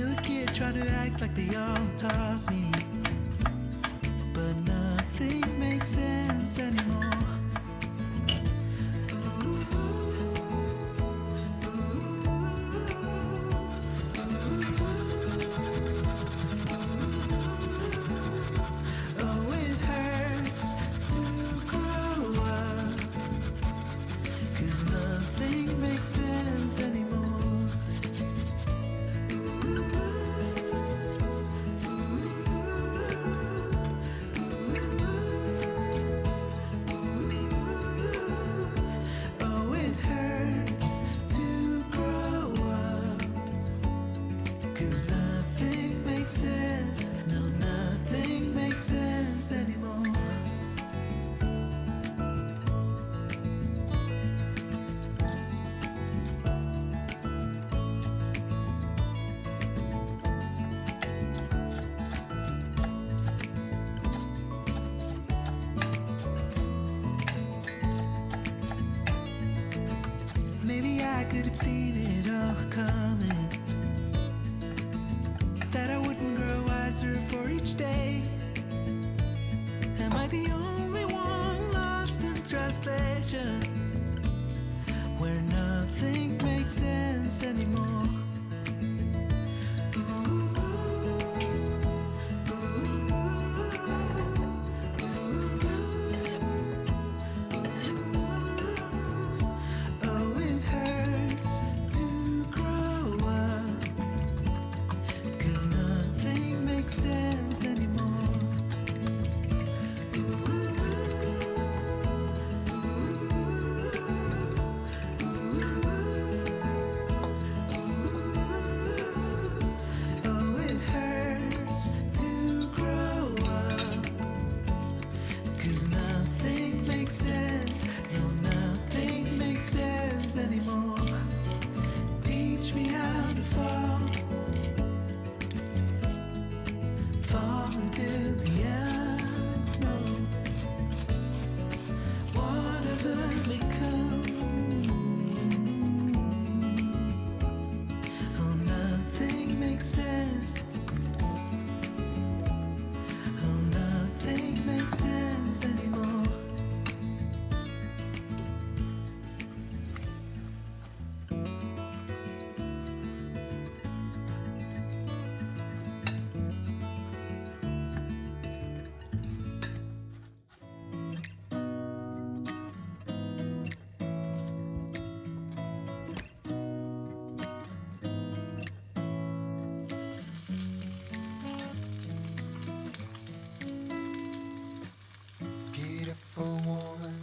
Still a kid trying to act like they all taught me, but nothing makes sense anymore. Oh, it hurts to grow up, 'cause nothing makes sense anymore. Oh, it hurts to grow up, 'cause nothing makes sense. No, nothing makes sense anymore. Maybe I could have seen it all coming, that I wouldn't grow wiser for each day. Am I the only one lost in translation, where nothing makes sense anymore? Oh, it hurts to grow up, 'cause nothing makes sense anymore. Oh, it hurts to grow up, 'cause nothing makes sense. No, nothing makes sense anymore. Teach me how to fall into the unknown. Whatever may come. Oh, nothing makes sense. Oh, nothing makes sense anymore. Beautiful woman,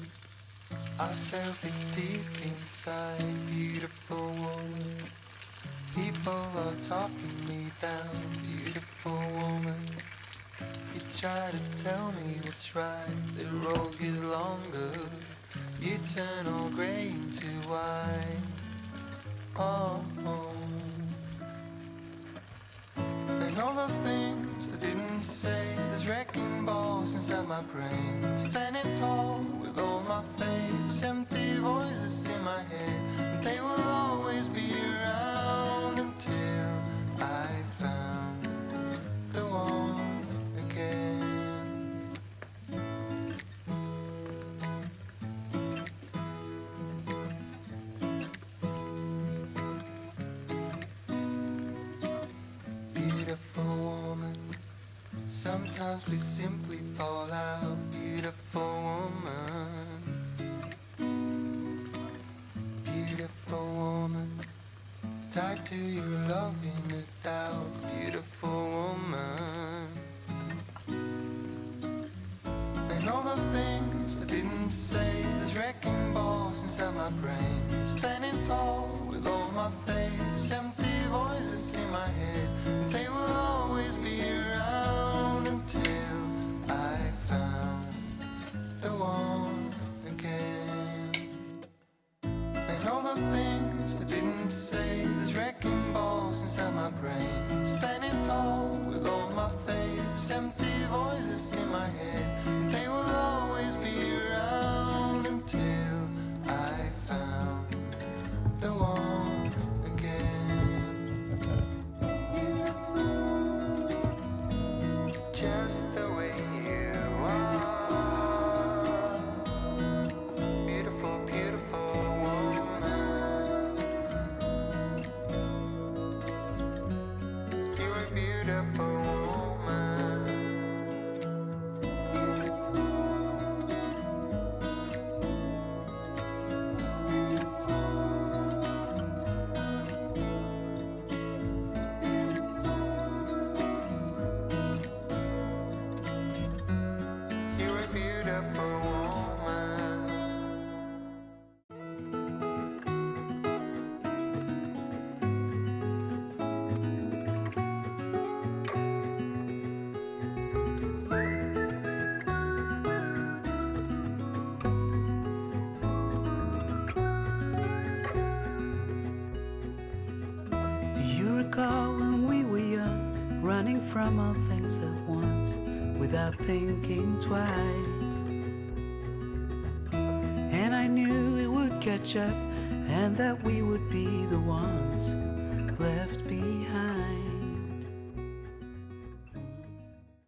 I felt it deep inside. Beautiful woman, people are talking me down. Beautiful woman, you try to tell me what's right. The road gets longer, you turn all grey into white. Oh, and all the things I didn't say, there's wrecking balls inside my brain. Standing tall with all my faith, empty voices in my head, but they will always be around until I found the one again. Beautiful woman, sometimes we simply fall out. Beautiful woman, beautiful woman, tied to your love in the doubt. Beautiful woman, and all the things I didn't say, there's wrecking balls inside my brain. Standing tall with all my faith, empty voices in my head, and they will always be around until I found the one again. And all the things I didn't say, there's wrecking balls inside my brain. Standing tall with all my faith, empty voices in my head, and they will always be around until I found the one again. beautiful woman. You're a beautiful woman. Do you recall when we were young, running from all things at once, without thinking twice? And I knew it would catch up, and that we would be the ones left behind.